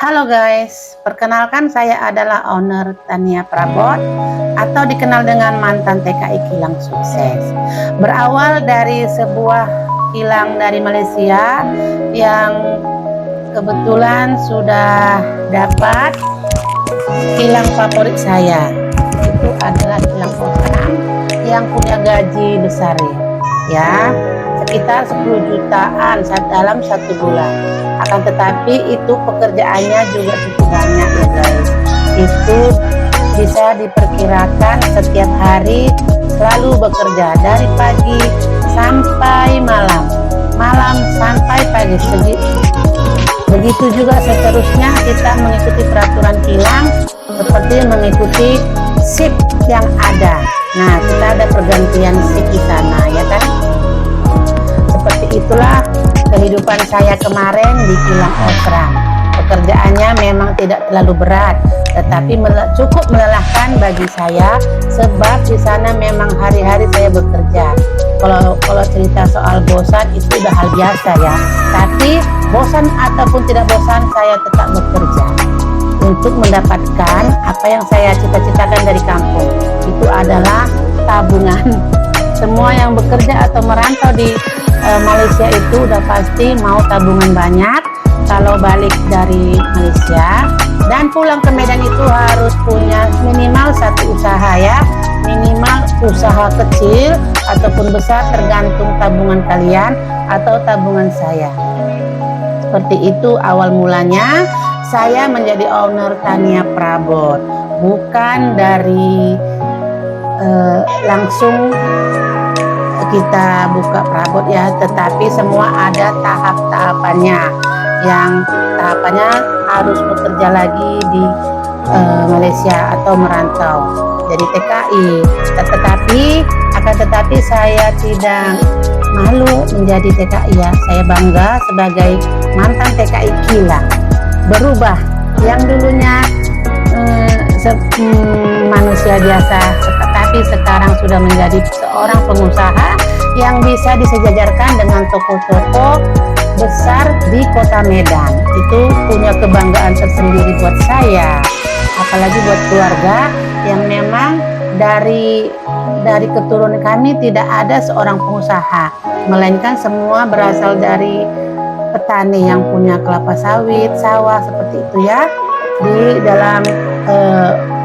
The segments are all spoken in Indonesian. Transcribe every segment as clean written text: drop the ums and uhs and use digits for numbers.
Halo guys, perkenalkan saya adalah owner Tania Prabot atau dikenal dengan mantan TKI Kilang Sukses. Berawal dari sebuah kilang dari Malaysia yang kebetulan sudah dapat kilang favorit saya. Itu adalah kilang Osram yang punya gaji besar ya, sekitar 10 jutaan dalam 1 bulan. Akan tetapi itu pekerjaannya juga cukup banyak ya guys. Itu bisa diperkirakan setiap hari selalu bekerja dari pagi sampai malam, malam sampai pagi. Begitu juga seterusnya kita mengikuti peraturan kilang seperti mengikuti shift yang ada. Nah, kita ada pergantian shift di sana ya kan. Seperti itulah kehidupan saya kemarin di Kilang Osram. Pekerjaannya memang tidak terlalu berat, tetapi cukup melelahkan bagi saya sebab di sana memang hari-hari saya bekerja. Kalau cerita soal bosan itu udah hal biasa ya. Tapi bosan ataupun tidak bosan, saya tetap bekerja untuk mendapatkan apa yang saya cita-citakan dari kampung. Itu adalah tabungan. Semua yang bekerja atau merantau di Malaysia itu udah pasti mau tabungan banyak kalau balik dari Malaysia, dan pulang ke Medan itu harus punya minimal satu usaha ya, minimal usaha kecil ataupun besar tergantung tabungan kalian atau tabungan saya. Seperti itu awal mulanya saya menjadi owner Tania Prabot, bukan dari langsung kita buka Prabot ya, tetapi semua ada tahap-tahapannya. Yang tahapannya harus bekerja lagi di Malaysia atau merantau jadi TKI. Tetapi saya tidak malu menjadi TKI ya. Saya bangga sebagai mantan TKI kilang. Berubah yang dulunya manusia biasa, tetapi sekarang sudah menjadi seorang pengusaha yang bisa disejajarkan dengan toko-toko besar di kota Medan. Itu punya kebanggaan tersendiri buat saya, apalagi buat keluarga yang memang dari keturunan kami tidak ada seorang pengusaha, melainkan semua berasal dari petani yang punya kelapa sawit, sawah, seperti itu ya. Di dalam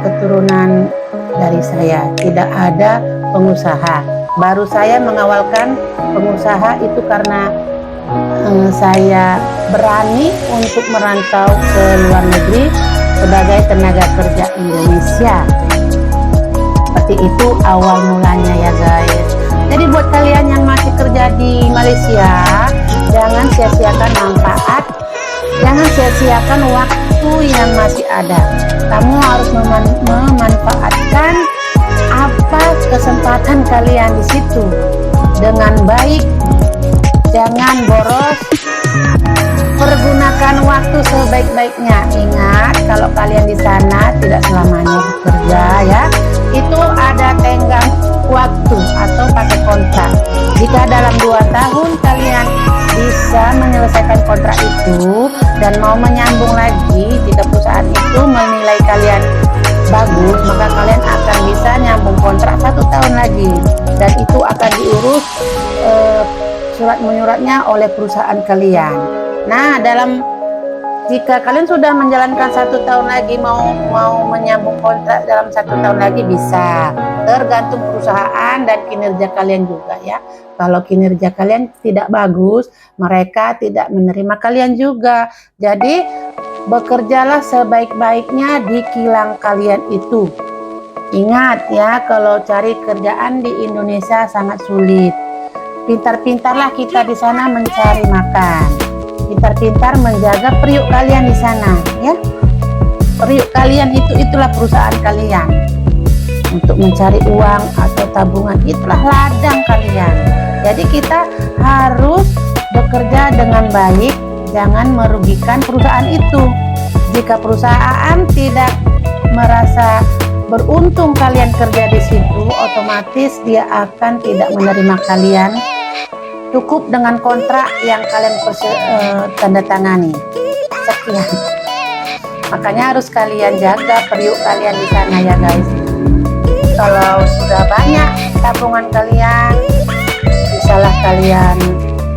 keturunan dari saya tidak ada pengusaha. Baru saya mengawalkan pengusaha itu karena saya berani untuk merantau ke luar negeri sebagai tenaga kerja Indonesia. Seperti itu awal mulanya ya guys. Jadi buat kalian yang masih kerja di Malaysia, jangan sia-siakan manfaat, jangan sia-siakan waktu yang masih ada. Kamu harus memanfaatkan apa kesempatan kalian di situ dengan baik. Jangan boros, pergunakan waktu sebaik-baiknya. Ingat, kalau kalian di sana tidak selamanya bekerja ya. Itu ada tenggang waktu atau pakai kontrak. Jika dalam 2 tahun kalian bisa menyelesaikan kontrak itu dan mau menyambung lagi, jika perusahaan itu menilai kalian bagus, maka kalian akan bisa nyambung kontrak 1 tahun lagi, dan itu akan diurus surat menyuratnya oleh perusahaan kalian. Nah, jika kalian sudah menjalankan 1 tahun lagi, mau menyambung kontrak dalam 1 tahun lagi bisa, tergantung perusahaan dan kinerja kalian juga ya. Kalau kinerja kalian tidak bagus, mereka tidak menerima kalian juga. Jadi bekerjalah sebaik-baiknya di kilang kalian itu. Ingat ya, kalau cari kerjaan di Indonesia sangat sulit. Pintar-pintarlah kita di sana mencari makan. Pintar-pintar menjaga periuk kalian di sana ya. Periuk kalian itulah perusahaan kalian. Untuk mencari uang atau tabungan, itulah ladang kalian. Jadi kita harus bekerja dengan baik, jangan merugikan perusahaan itu. Jika perusahaan tidak merasa beruntung kalian kerja di situ, otomatis dia akan tidak menerima kalian. Cukup dengan kontrak yang kalian tanda tangani. sekian. Makanya harus kalian jaga periuk kalian di sana ya guys. Kalau sudah banyak tabungan kalian, bisalah kalian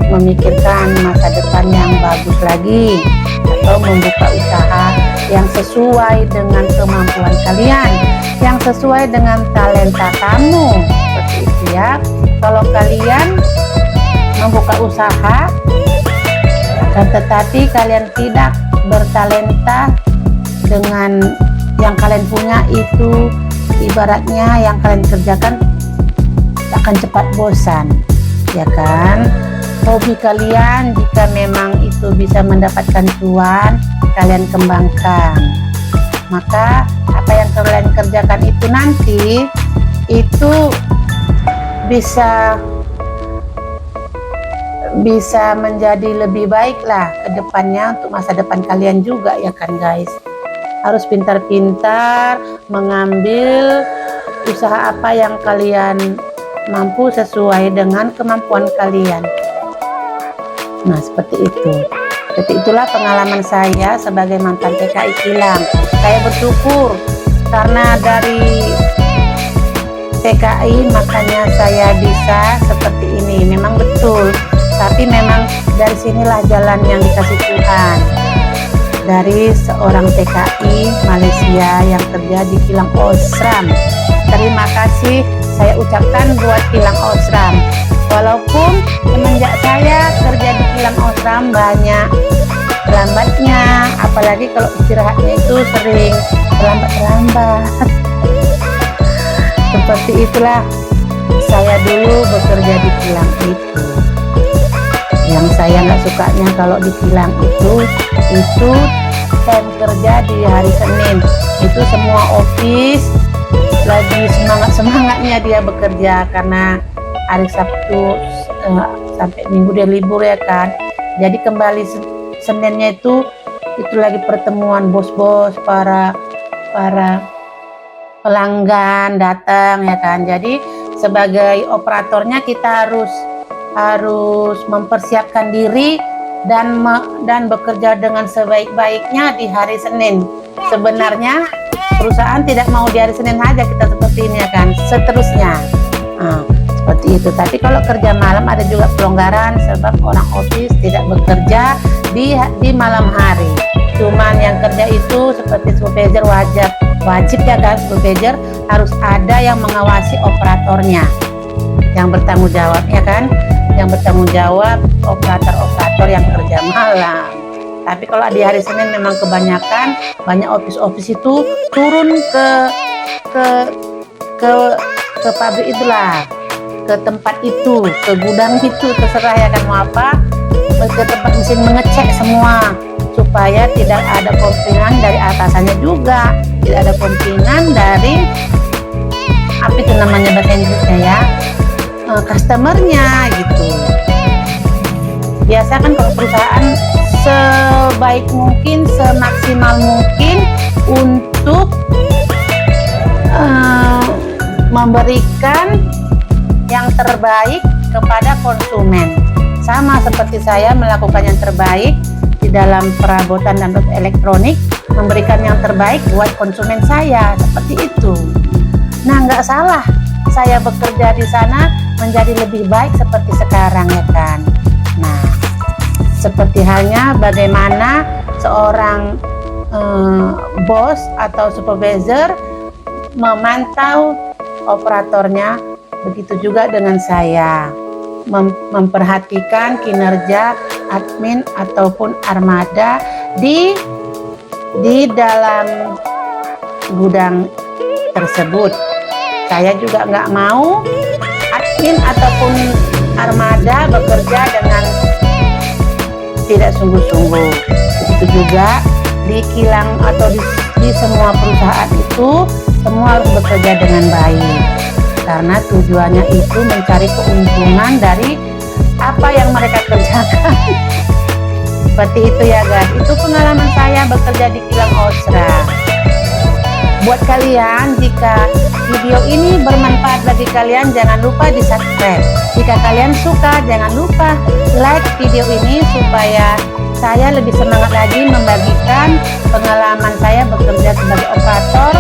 memikirkan masa depan yang bagus lagi, atau membuka usaha yang sesuai dengan kemampuan kalian, yang sesuai dengan talenta kamu, seperti itu ya. Kalau kalian membuka usaha akan tetapi kalian tidak bertalenta dengan yang kalian punya, itu ibaratnya yang kalian kerjakan akan cepat bosan, ya kan? Hobi kalian jika memang itu bisa mendapatkan cuan, kalian kembangkan. Maka apa yang kalian kerjakan itu nanti itu bisa menjadi lebih baik lah ke depannya untuk masa depan kalian juga, ya kan guys. Harus pintar-pintar mengambil usaha apa yang kalian mampu sesuai dengan kemampuan kalian. Nah, seperti itu. Jadi itulah pengalaman saya sebagai mantan TKI kilang. Saya bersyukur karena dari TKI makanya saya bisa seperti ini. Memang betul, tapi memang dari sinilah jalan yang dikasih Tuhan. Dari seorang TKI Malaysia yang kerja di kilang Osram. Terima kasih saya ucapkan buat kilang Osram. Walaupun semenjak saya kerja di kilang Osram banyak terlambatnya, apalagi kalau istirahatnya itu sering terlambat. Seperti itulah saya dulu bekerja di kilang itu. Yang saya nggak sukanya kalau di kilang itu jam kerja di hari Senin. Itu semua office lagi semangatnya dia bekerja, karena hari Sabtu sampai Minggu dia libur ya kan. Jadi kembali Seninnya itu lagi pertemuan bos-bos, para pelanggan datang ya kan. Jadi sebagai operatornya kita harus mempersiapkan diri dan bekerja dengan sebaik-baiknya di hari Senin. Sebenarnya perusahaan tidak mau di hari Senin aja kita seperti ini ya kan, seterusnya. Seperti itu. Tapi kalau kerja malam ada juga pelonggaran, sebab orang office tidak bekerja di malam hari. Cuman yang kerja itu seperti supervisor wajib ya kan, supervisor harus ada yang mengawasi operatornya, yang bertanggung jawab ya kan, yang bertanggung jawab operator yang kerja malam. Tapi kalau di hari Senin memang kebanyakan banyak office itu turun ke pabrik itulah, ke tempat itu, ke gudang itu, terserah ya kan mau apa, ke tempat mesin mengecek semua supaya tidak ada komplainan dari atasannya juga, tidak ada komplainan dari apa itu namanya bahasa Inggrisnya ya, customernya gitu. Biasa kan kalau perusahaan sebaik mungkin, semaksimal mungkin untuk memberikan yang terbaik kepada konsumen. Sama seperti saya melakukan yang terbaik di dalam perabotan dan elektronik, memberikan yang terbaik buat konsumen saya, seperti itu. Nah, nggak salah saya bekerja di sana menjadi lebih baik seperti sekarang ya kan. Nah, seperti halnya bagaimana seorang bos atau supervisor memantau operatornya, begitu juga dengan saya memperhatikan kinerja admin ataupun armada di dalam gudang tersebut. Saya juga nggak mau admin ataupun armada bekerja dengan tidak sungguh-sungguh. Begitu juga di kilang atau di semua perusahaan itu semua harus bekerja dengan baik, karena tujuannya itu mencari keuntungan dari apa yang mereka kerjakan. Seperti itu ya guys. Itu pengalaman saya bekerja di kilang Osram. Buat kalian, jika video ini bermanfaat bagi kalian, jangan lupa di subscribe. Jika kalian suka, jangan lupa like video ini supaya saya lebih semangat lagi membagi pengalaman saya bekerja sebagai operator,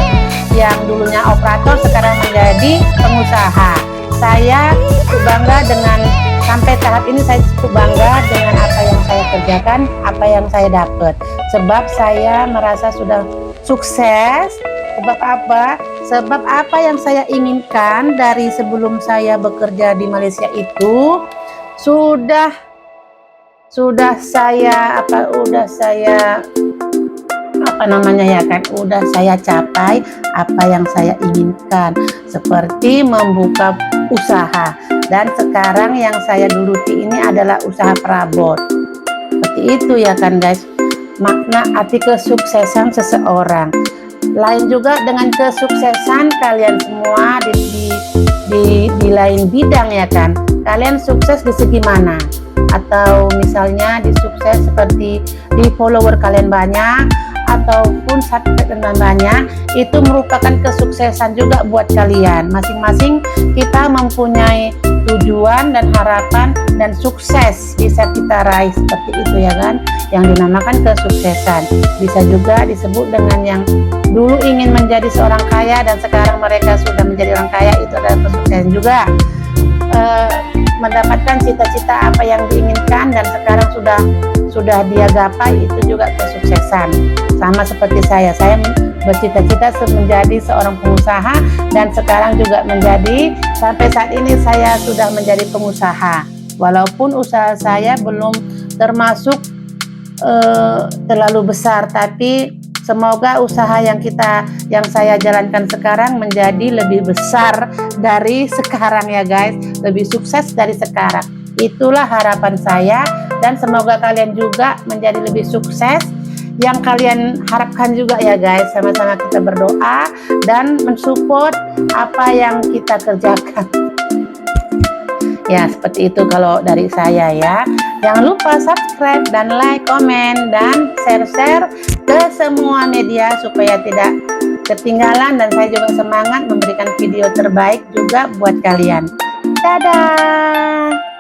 yang dulunya operator sekarang menjadi pengusaha. Saya cukup bangga dengan sampai tahap ini, saya cukup bangga dengan apa yang saya kerjakan, apa yang saya dapat. Sebab saya merasa sudah sukses. Sebab apa? Sebab apa yang saya inginkan dari sebelum saya bekerja di Malaysia itu sudah saya capai apa yang saya inginkan, seperti membuka usaha. Dan sekarang yang saya geluti ini adalah usaha perabot. Seperti itu ya kan guys, makna arti kesuksesan seseorang. Lain juga dengan kesuksesan kalian semua di lain bidang ya kan. Kalian sukses di segi mana? Atau misalnya di sukses seperti di follower kalian banyak, ataupun subscriber banyak, itu merupakan kesuksesan juga buat kalian. Masing-masing kita mempunyai tujuan dan harapan dan sukses bisa kita raih, seperti itu ya kan, yang dinamakan kesuksesan. Bisa juga disebut dengan yang dulu ingin menjadi seorang kaya dan sekarang mereka sudah menjadi orang kaya, itu adalah kesuksesan juga. Mendapatkan cita-cita apa yang diinginkan dan sekarang sudah dia gapai, itu juga kesuksesan. Sama seperti saya bercita-cita menjadi seorang pengusaha dan sekarang juga menjadi, sampai saat ini saya sudah menjadi pengusaha. Walaupun usaha saya belum termasuk terlalu besar, tapi semoga usaha yang saya jalankan sekarang menjadi lebih besar dari sekarang ya guys, lebih sukses dari sekarang. Itulah harapan saya, dan semoga kalian juga menjadi lebih sukses yang kalian harapkan juga ya guys. Sama-sama kita berdoa dan mensupport apa yang kita kerjakan. Ya, seperti itu kalau dari saya ya. Jangan lupa subscribe dan like, komen, dan share ke semua media supaya tidak ketinggalan, dan saya juga semangat memberikan video terbaik juga buat kalian. Dadah!